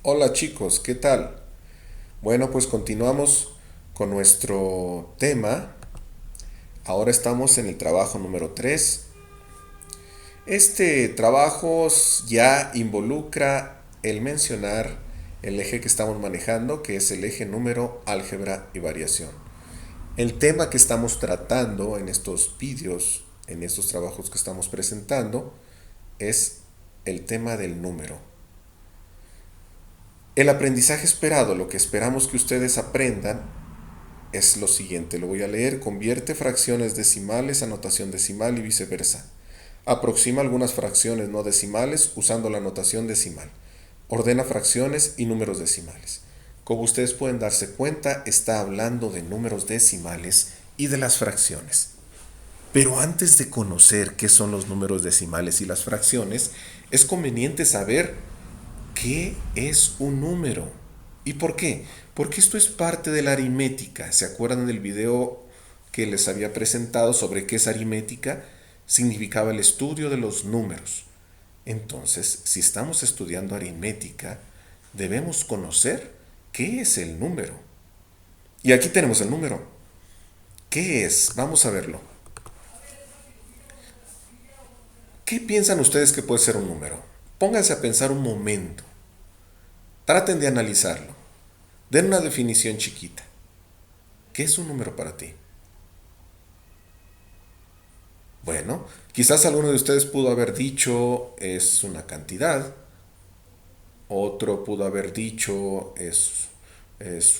Hola chicos, ¿qué tal? Bueno, pues continuamos con nuestro tema. Ahora estamos en el trabajo número 3. Este trabajo ya involucra el mencionar el eje que estamos manejando, que es el eje número, álgebra y variación. El tema que estamos tratando en estos vídeos, en estos trabajos que estamos presentando, es el tema del número. El aprendizaje esperado, lo que esperamos que ustedes aprendan, es lo siguiente, lo voy a leer: convierte fracciones decimales a notación decimal y viceversa. Aproxima algunas fracciones no decimales usando la notación decimal. Ordena fracciones y números decimales. Como ustedes pueden darse cuenta, está hablando de números decimales y de las fracciones. Pero antes de conocer qué son los números decimales y las fracciones, es conveniente saber ¿qué es un número? ¿Y por qué? Porque esto es parte de la aritmética. ¿Se acuerdan del video que les había presentado sobre qué es aritmética? Significaba el estudio de los números. Entonces, si estamos estudiando aritmética, debemos conocer qué es el número. Y aquí tenemos el número. ¿Qué es? Vamos a verlo. ¿Qué piensan ustedes que puede ser un número? Pónganse a pensar un momento. Traten de analizarlo. Den una definición chiquita. ¿Qué es un número para ti? Bueno, quizás alguno de ustedes pudo haber dicho es una cantidad, otro pudo haber dicho es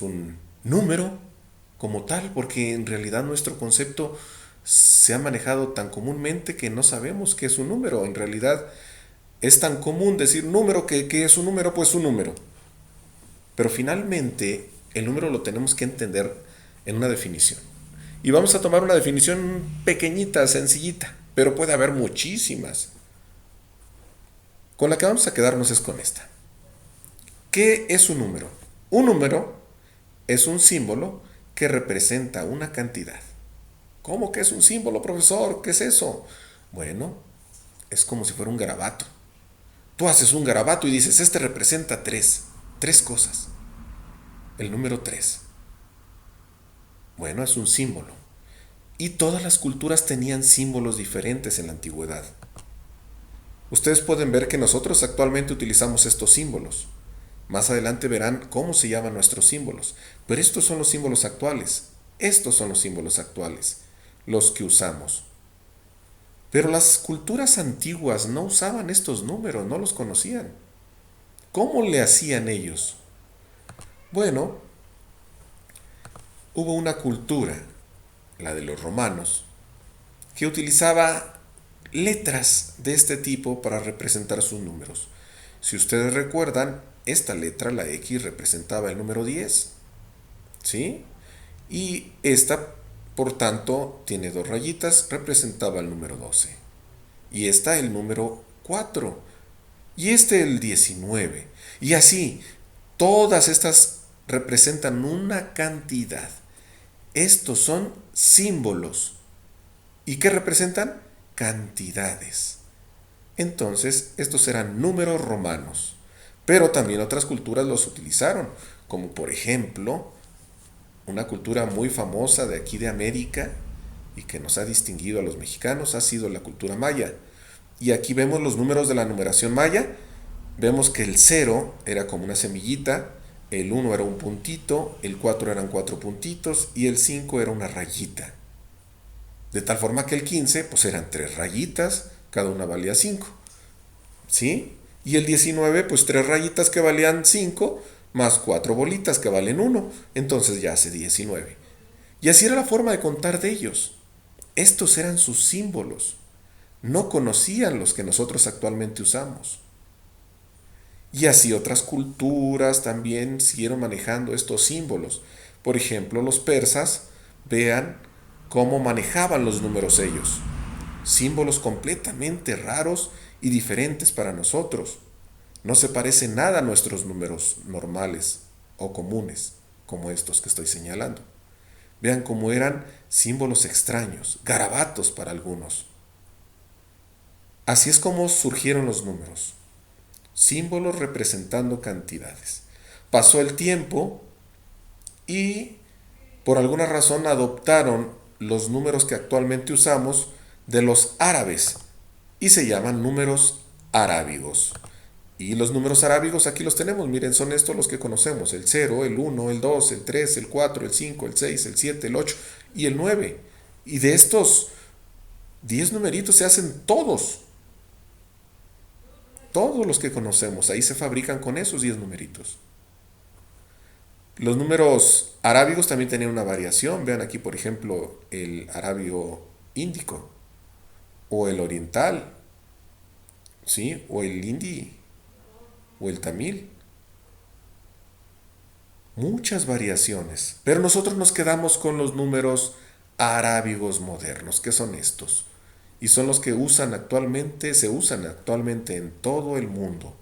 un número como tal, porque en realidad nuestro concepto se ha manejado tan comúnmente que no sabemos qué es un número. En realidad es tan común decir número que es un número, pues un número. Pero finalmente el número lo tenemos que entender en una definición. Y vamos a tomar una definición pequeñita, sencillita, pero puede haber muchísimas. Con la que vamos a quedarnos es con esta. ¿Qué es un número? Un número es un símbolo que representa una cantidad. ¿Cómo que es un símbolo, profesor? ¿Qué es eso? Bueno, es como si fuera un garabato. Tú haces un garabato y dices, este representa tres cosas. El número 3. Bueno, es un símbolo. Y todas las culturas tenían símbolos diferentes en la antigüedad. Ustedes pueden ver que nosotros actualmente utilizamos estos símbolos. Más adelante verán cómo se llaman nuestros símbolos. Pero estos son los símbolos actuales. Estos son los símbolos actuales, los que usamos. Pero las culturas antiguas no usaban estos números, no los conocían. ¿Cómo le hacían ellos? Bueno, hubo una cultura, la de los romanos, que utilizaba letras de este tipo para representar sus números. Si ustedes recuerdan, esta letra, la X, representaba el número 10, ¿sí? Y esta, por tanto, tiene dos rayitas, representaba el número 12. Y esta el número 4. Y este el 19. Y así, todas estas representan una cantidad. Estos son símbolos. ¿Y qué representan? Cantidades. Entonces, estos eran números romanos. Pero también otras culturas los utilizaron, como por ejemplo, una cultura muy famosa de aquí de América y que nos ha distinguido a los mexicanos ha sido la cultura maya. Y aquí vemos los números de la numeración maya. Vemos que el 0 era como una semillita, el 1 era un puntito, el 4 eran 4 puntitos y el 5 era una rayita. De tal forma que el 15 pues eran 3 rayitas, cada una valía 5. ¿Sí? Y el 19 pues 3 rayitas que valían 5 más 4 bolitas que valen 1. Entonces ya hace 19. Y así era la forma de contar de ellos. Estos eran sus símbolos. No conocían los que nosotros actualmente usamos. Y así otras culturas también siguieron manejando estos símbolos. Por ejemplo, los persas, vean cómo manejaban los números ellos. Símbolos completamente raros y diferentes para nosotros. No se parece nada a nuestros números normales o comunes, como estos que estoy señalando. Vean cómo eran símbolos extraños, garabatos para algunos. Así es como surgieron los números. símbolos representando cantidades. Pasó el tiempo y por alguna razón adoptaron los números que actualmente usamos de los árabes y se llaman números arábigos. Y los números arábigos aquí los tenemos, miren, son estos los que conocemos, el 0, el 1, el 2, el 3, el 4, el 5, el 6, el 7, el 8 y el 9. Y de estos 10 numeritos se hacen todos los que conocemos, ahí se fabrican con esos 10 numeritos. Los números arábigos también tenían una variación, vean aquí por ejemplo el arábigo índico o el oriental, ¿sí? O el hindi o el tamil. Muchas variaciones, pero nosotros nos quedamos con los números arábigos modernos, que son estos, y son los que se usan actualmente en todo el mundo.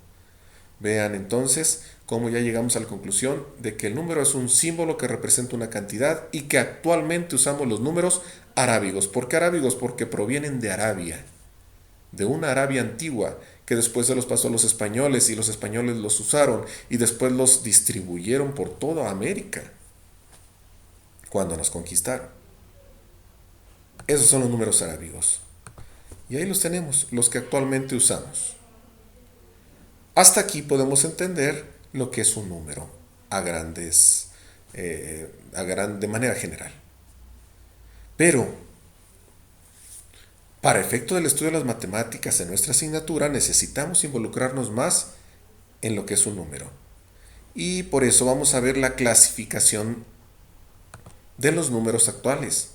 Vean entonces cómo ya llegamos a la conclusión de que el número es un símbolo que representa una cantidad y que actualmente usamos los números arábigos. ¿Por qué arábigos? Porque provienen de Arabia, de una Arabia antigua, que después se los pasó a los españoles y los españoles los usaron y después los distribuyeron por toda América cuando nos conquistaron. Esos son los números arábigos. Y ahí los tenemos, los que actualmente usamos. Hasta aquí podemos entender lo que es un número de manera general. Pero, para efecto del estudio de las matemáticas en nuestra asignatura, necesitamos involucrarnos más en lo que es un número. Y por eso vamos a ver la clasificación de los números actuales.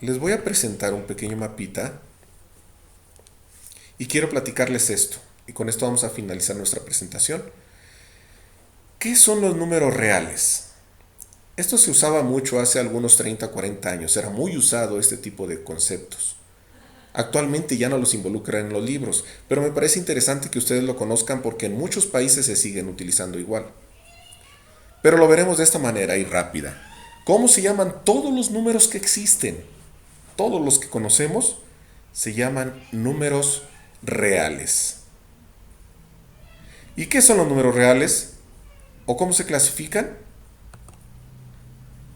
Les voy a presentar un pequeño mapita y quiero platicarles esto. Y con esto vamos a finalizar nuestra presentación. ¿Qué son los números reales? Esto se usaba mucho hace algunos 30, 40 años. Era muy usado este tipo de conceptos. Actualmente ya no los involucran en los libros, pero me parece interesante que ustedes lo conozcan porque en muchos países se siguen utilizando igual. Pero lo veremos de esta manera y rápida. ¿Cómo se llaman todos los números que existen? Todos los que conocemos se llaman números reales. ¿Y qué son los números reales? ¿O cómo se clasifican?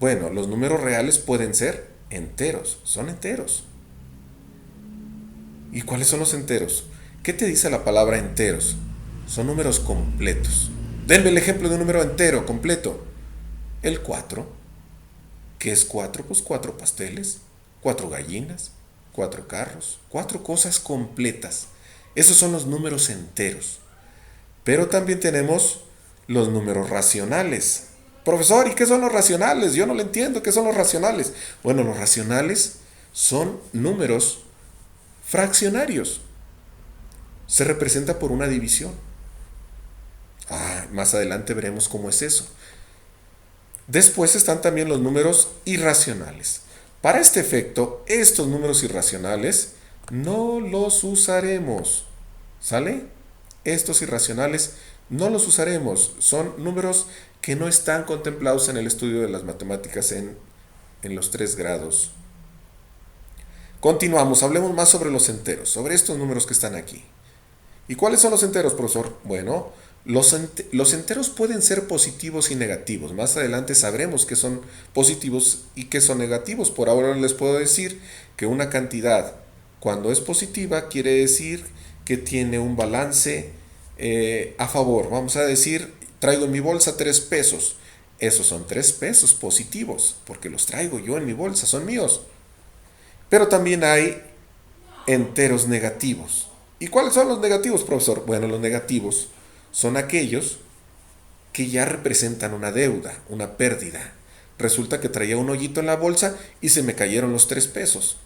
Bueno, los números reales pueden ser enteros, son enteros. ¿Y cuáles son los enteros? ¿Qué te dice la palabra enteros? Son números completos. Denme el ejemplo de un número entero, completo. El 4. ¿Qué es 4? Pues 4 pasteles, 4 gallinas, 4 carros, 4 cosas completas. Esos son los números enteros. Pero también tenemos los números racionales. Profesor, ¿y qué son los racionales? Yo no lo entiendo. ¿Qué son los racionales? Bueno, los racionales son números fraccionarios. Se representa por una división. Más adelante veremos cómo es eso. Después están también los números irracionales. Para este efecto, estos números irracionales no los usaremos. ¿Sale? Estos irracionales no los usaremos. Son números que no están contemplados en el estudio de las matemáticas en los 3 grados. Continuamos, hablemos más sobre los enteros, sobre estos números que están aquí. ¿Y cuáles son los enteros, profesor? Bueno, los enteros pueden ser positivos y negativos. Más adelante sabremos qué son positivos y qué son negativos. Por ahora les puedo decir que una cantidad, cuando es positiva, quiere decir que tiene un balance a favor. Vamos a decir, traigo en mi bolsa 3 pesos. Esos son 3 pesos positivos, porque los traigo yo en mi bolsa, son míos. Pero también hay enteros negativos. ¿Y cuáles son los negativos, profesor? Bueno, los negativos son aquellos que ya representan una deuda, una pérdida. Resulta que traía un hoyito en la bolsa y se me cayeron los 3 pesos.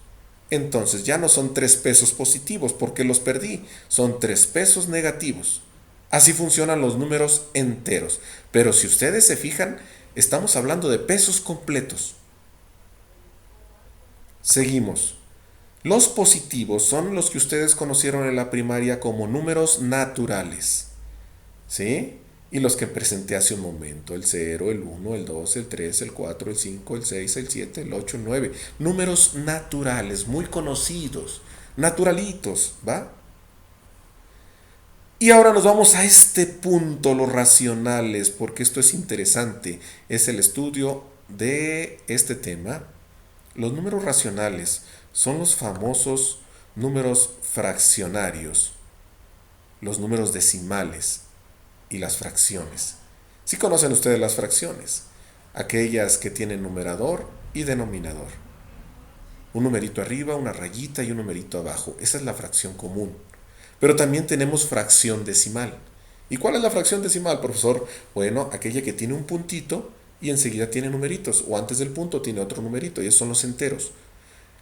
Entonces ya no son 3 pesos positivos porque los perdí, son 3 pesos negativos. Así funcionan los números enteros. Pero si ustedes se fijan, estamos hablando de pesos completos. Seguimos. Los positivos son los que ustedes conocieron en la primaria como números naturales. ¿Sí? Y los que presenté hace un momento, el 0, el 1, el 2, el 3, el 4, el 5, el 6, el 7, el 8, el 9. Números naturales, muy conocidos, naturalitos, ¿va? Y ahora nos vamos a este punto, los racionales, porque esto es interesante. Es el estudio de este tema. Los números racionales son los famosos números fraccionarios, los números decimales y las fracciones. ¿Sí conocen ustedes las fracciones? Aquellas que tienen numerador y denominador. Un numerito arriba, una rayita y un numerito abajo. Esa es la fracción común. Pero también tenemos fracción decimal. ¿Y cuál es la fracción decimal, profesor? Bueno, aquella que tiene un puntito y enseguida tiene numeritos, o antes del punto tiene otro numerito, y esos son los enteros.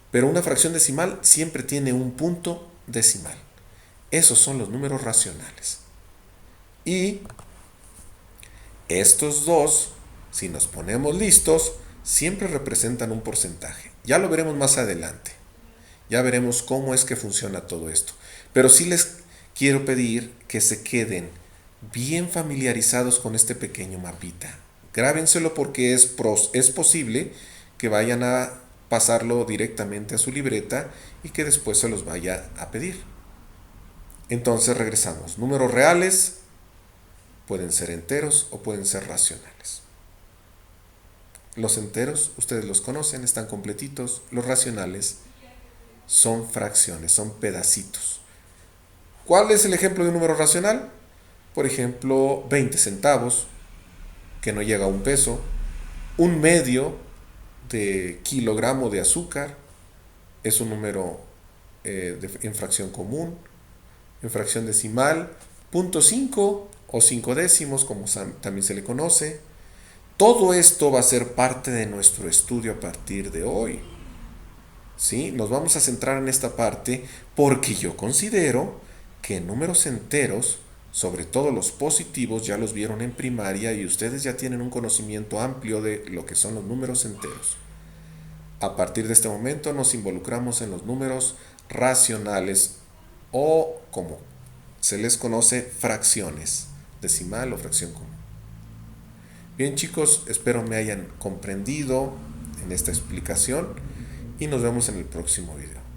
Pero una fracción decimal siempre tiene un punto decimal. Esos son los números racionales. Y estos dos, si nos ponemos listos, siempre representan un porcentaje. Ya lo veremos más adelante. Ya veremos cómo es que funciona todo esto. Pero sí les quiero pedir que se queden bien familiarizados con este pequeño mapita. Grábenselo porque es posible que vayan a pasarlo directamente a su libreta y que después se los vaya a pedir. Entonces regresamos. Números reales pueden ser enteros o pueden ser racionales. Los enteros, ustedes los conocen, están completitos. Los racionales son fracciones, son pedacitos. ¿Cuál es el ejemplo de un número racional? Por ejemplo, 20 centavos, que no llega a un peso, un medio de kilogramo de azúcar, es un número en fracción común, en fracción decimal, 0.5 o 5 décimos, como también se le conoce. Todo esto va a ser parte de nuestro estudio a partir de hoy. ¿Sí? Nos vamos a centrar en esta parte porque yo considero que números enteros, sobre todo los positivos, ya los vieron en primaria y ustedes ya tienen un conocimiento amplio de lo que son los números enteros. A partir de este momento nos involucramos en los números racionales o, como se les conoce, fracciones, decimal o fracción común. Bien, chicos, espero me hayan comprendido en esta explicación y nos vemos en el próximo video.